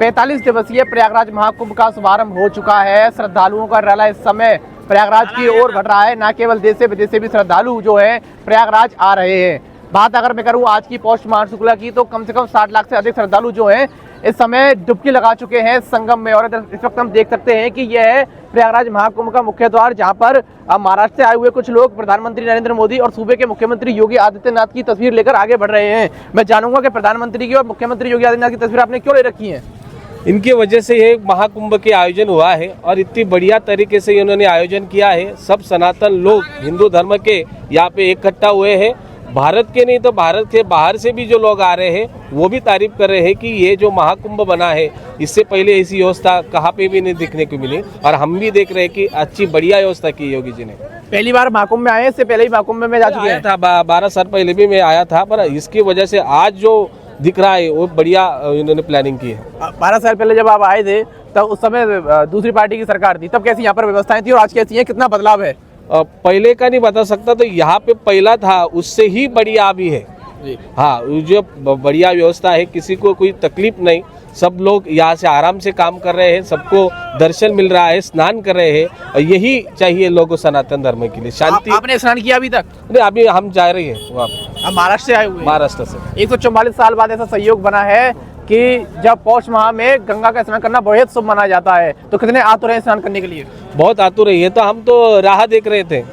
45 दिवसीय प्रयागराज महाकुंभ का शुभारंभ हो चुका है। श्रद्धालुओं का रैला इस समय प्रयागराज की ओर घट रहा है। न केवल देश से विदेश से भी श्रद्धालु जो है प्रयागराज आ रहे हैं। बात अगर मैं करूं आज की पौष माह शुक्ला की, तो कम से कम 60 लाख से अधिक श्रद्धालु जो हैं इस समय डुबकी लगा चुके हैं संगम में। और इस वक्त हम देख सकते हैं कि यह है प्रयागराज महाकुंभ का मुख्य द्वार, जहां पर महाराष्ट्र से आए हुए कुछ लोग प्रधानमंत्री नरेंद्र मोदी और सूबे के मुख्यमंत्री योगी आदित्यनाथ की तस्वीर लेकर आगे बढ़ रहे हैं। मैं जानूंगा कि प्रधानमंत्री की और मुख्यमंत्री योगी आदित्यनाथ की तस्वीर आपने क्यों ले रखी है। इनकी वजह से ये महाकुंभ के आयोजन हुआ है और इतनी बढ़िया तरीके से इन्होंने आयोजन किया है। सब सनातन लोग हिंदू धर्म के यहाँ पे इकट्ठा हुए हैं। भारत के नहीं तो भारत के बाहर से भी जो लोग आ रहे हैं वो भी तारीफ कर रहे हैं कि ये जो महाकुंभ बना है, इससे पहले ऐसी व्यवस्था कहाँ पे भी नहीं दिखने को मिली। और हम भी देख रहे हैं कि अच्छी बढ़िया व्यवस्था की योगी जी ने। पहली बार महाकुंभ में आए, इससे पहले ही महाकुंभ में जा चुके हैं। था 12 साल पहले भी मैं आया था, पर इसकी वजह से आज जो दिख रहा है वो बढ़िया इन्होंने प्लानिंग की है। 12 साल पहले जब आप आए थे तब उस समय दूसरी पार्टी की सरकार थी, तब कैसी यहाँ पर व्यवस्थाएं थी और आज कैसी है, कितना बदलाव है? पहले का नहीं बता सकता, तो यहाँ पे पहला था उससे ही बढ़िया अभी है। हाँ, जो बढ़िया व्यवस्था है, किसी को कोई तकलीफ नहीं। सब लोग यहाँ से आराम से काम कर रहे हैं, सबको दर्शन मिल रहा है, स्नान कर रहे हैं। और यही चाहिए लोगों सनातन धर्म के लिए, शांति। आपने स्नान किया अभी तक? नहीं, अभी हम जा रहे हैं वहाँ पे। हम महाराष्ट्र से आए हुए हैं। महाराष्ट्र से 144 साल बाद ऐसा संयोग बना है कि जब पौष माह में गंगा का स्नान करना बेहद शुभ माना जाता है। तो कितने आतुर हैं स्नान करने के लिए? बहुत आतुर है। ये तो हम तो राह देख रहे थे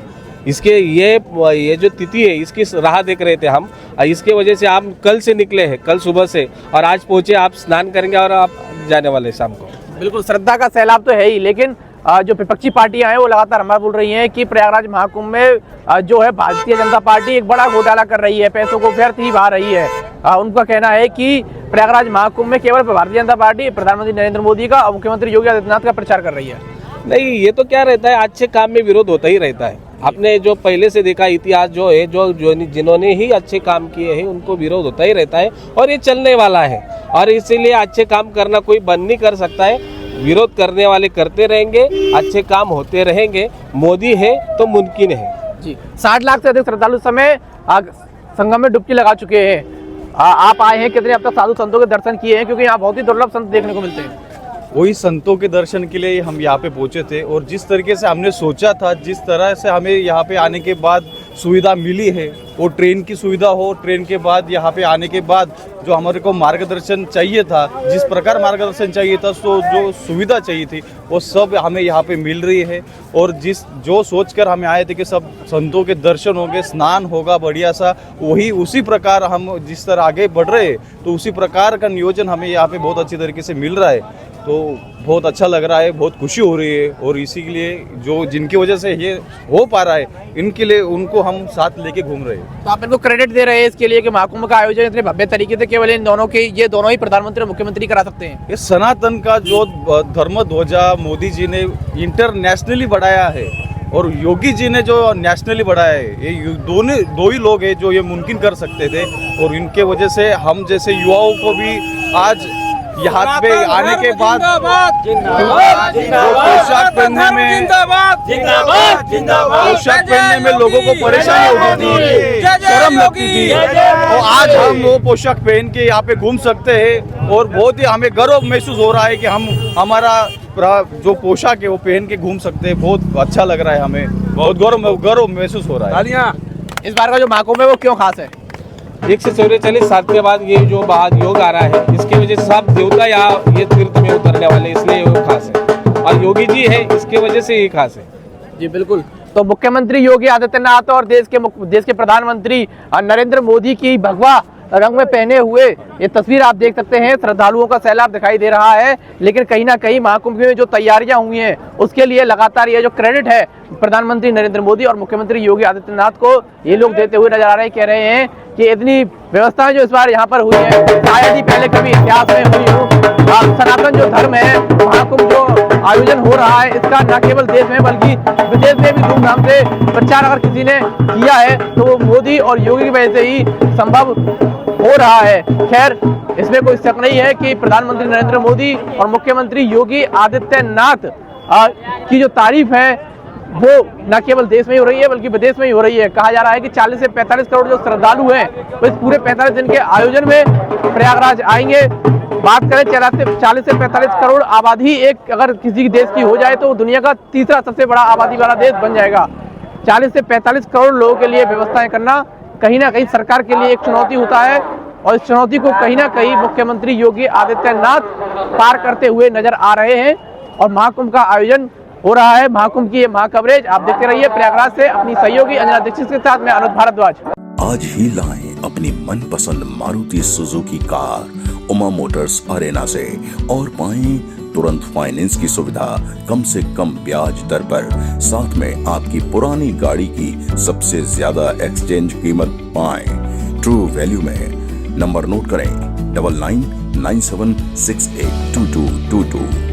इसके, ये जो तिथि है इसकी राह देख रहे थे हम। इसके वजह से हम कल से निकले हैं, कल सुबह से, और आज पहुंचे। आप स्नान करेंगे और आप जाने वाले शाम को। बिल्कुल, श्रद्धा का सैलाब तो है ही, लेकिन जो विपक्षी पार्टियां हैं वो लगातार हमारा बोल रही हैं कि प्रयागराज महाकुंभ में जो है भारतीय जनता पार्टी एक बड़ा घोटाला कर रही है, पैसों को व्यर्थ ही बहा रही है। उनका कहना है कि प्रयागराज महाकुंभ में केवल भारतीय जनता पार्टी प्रधानमंत्री नरेंद्र मोदी का और मुख्यमंत्री योगी आदित्यनाथ का प्रचार कर रही है। नहीं, ये तो क्या रहता है, अच्छे काम में विरोध होता ही रहता है। आपने जो पहले से देखा इतिहास जो है, जो जिन्होंने ही अच्छे काम किए हैं उनको विरोध होता ही रहता है, और ये चलने वाला है। और इसीलिए अच्छे काम करना कोई बंद नहीं कर सकता है। विरोध करने वाले करते रहेंगे, अच्छे काम होते रहेंगे। मोदी है तो मुमकिन है जी। 60 लाख से अधिक श्रद्धालु समय संगम में डुबकी लगा चुके हैं। आप आए हैं, कितने अब तक साधु संतों के दर्शन किए हैं? क्योंकि यहाँ बहुत ही दुर्लभ संत देखने को मिलते हैं। वही संतों के दर्शन के लिए हम यहाँ पे पहुँचे थे, और जिस तरीके से हमने सोचा था, जिस तरह से हमें यहाँ पे आने के बाद सुविधा मिली है, वो ट्रेन की सुविधा हो, ट्रेन के बाद यहाँ पे आने के बाद जो हमारे को मार्गदर्शन चाहिए था, जिस प्रकार मार्गदर्शन चाहिए था, तो जो सुविधा चाहिए थी वो सब हमें यहाँ पे मिल रही है। और जो सोचकर हमें आए थे कि सब संतों के दर्शन होंगे, स्नान होगा बढ़िया सा, वही उसी प्रकार हम जिस तरह आगे बढ़ रहे हैं, तो उसी प्रकार का नियोजन हमें यहाँ पे बहुत अच्छी तरीके से मिल रहा है। तो बहुत अच्छा लग रहा है, बहुत खुशी हो रही है। और इसी के लिए जो जिनकी वजह से ये हो पा रहा है, इनके लिए उनको हम साथ लेके घूम रहे हैं। तो आप इनको क्रेडिट दे रहे हैं इसके लिए कि महाकुंभ का आयोजन इतने भव्य तरीके से केवल इन दोनों के, ये दोनों ही प्रधानमंत्री और मुख्यमंत्री करा सकते हैं? ये सनातन का जो धर्म ध्वजा मोदी जी ने इंटरनेशनली बढ़ाया है, और योगी जी ने जो नेशनली बढ़ाया है, ये दो ही लोग हैं जो ये मुमकिन कर सकते थे। और इनके वजह से हम जैसे युवाओं को भी आज यहाँ पे आने के बाद पोशाक पहनने में लोगों को परेशानी होती थी, शर्म लगती थी, और आज हम वो पोशाक पहन के यहाँ पे घूम सकते हैं। और बहुत ही हमें गर्व महसूस हो रहा है कि हम हमारा जो पोशाक है वो पहन के घूम सकते हैं। बहुत अच्छा लग रहा है, हमें बहुत गर्व महसूस हो रहा है। इस बार का जो महाकुंभ है वो क्यों खास है? 144 साल के बाद ये जो योग आ रहा है, इसकी वजह से सब देवता यहाँ ये तीर्थ में उतरने वाले, इसलिए ये खास है। और योगी जी है, इसकी वजह से ये खास है। जी बिल्कुल। तो मुख्यमंत्री योगी आदित्यनाथ और देश के प्रधानमंत्री नरेंद्र मोदी की भगवा रंग में पहने हुए ये तस्वीर आप देख सकते हैं। श्रद्धालुओं का सैलाब दिखाई दे रहा है, लेकिन कहीं ना कहीं महाकुंभ में जो तैयारियां हुई हैं उसके लिए लगातार ये जो क्रेडिट है प्रधानमंत्री नरेंद्र मोदी और मुख्यमंत्री योगी आदित्यनाथ को ये लोग देते हुए नजर आ रहे हैं। कह रहे हैं कि इतनी व्यवस्थाएं जो इस बार यहाँ पर हुई है शायद ही पहले कभी इतिहास में हुई हो। सनातन जो धर्म है, महाकुंभ जो आयोजन हो रहा है, इसका न केवल देश में बल्कि विदेश में भी धूमधाम से प्रचार अगर किसी ने किया है तो वो मोदी और योगी की वजह से ही संभव हो रहा है। खैर, इसमें कोई शक नहीं है कि प्रधानमंत्री नरेंद्र मोदी और मुख्यमंत्री योगी आदित्यनाथ की जो तारीफ है वो न केवल देश में ही हो रही है बल्कि विदेश में ही हो रही है। कहा जा रहा है कि 40 से 45 करोड़ जो श्रद्धालु हैं वो इस पूरे 45 दिन के आयोजन में प्रयागराज आएंगे। बात करें 40 से 45 करोड़ आबादी एक अगर किसी देश की हो जाए तो दुनिया का तीसरा सबसे बड़ा आबादी वाला देश बन जाएगा। 40 से 45 करोड़ लोगों के लिए व्यवस्थाएं करना कहीं ना कहीं सरकार के लिए एक चुनौती होता है और इस चुनौती को कहीं ना कहीं मुख्यमंत्री योगी आदित्यनाथ पार करते हुए नजर आ रहे हैं और महाकुंभ का आयोजन हो रहा है। महाकुंभ की ये महाकवरेज आप देखते रहिए प्रयागराज से अपनी सहयोगी अंजना दीक्षित के साथ मैं अनुज भारद्वाज। आज ही लाएं अपनी मनपसंद Maruti Suzuki car Uma Motors Arena से और पाएं तुरंत फाइनेंस की सुविधा कम से कम ब्याज दर पर, साथ में आपकी पुरानी गाड़ी की सबसे ज्यादा एक्सचेंज कीमत पाएं ट्रू वैल्यू में। नंबर नोट करें 9997682222।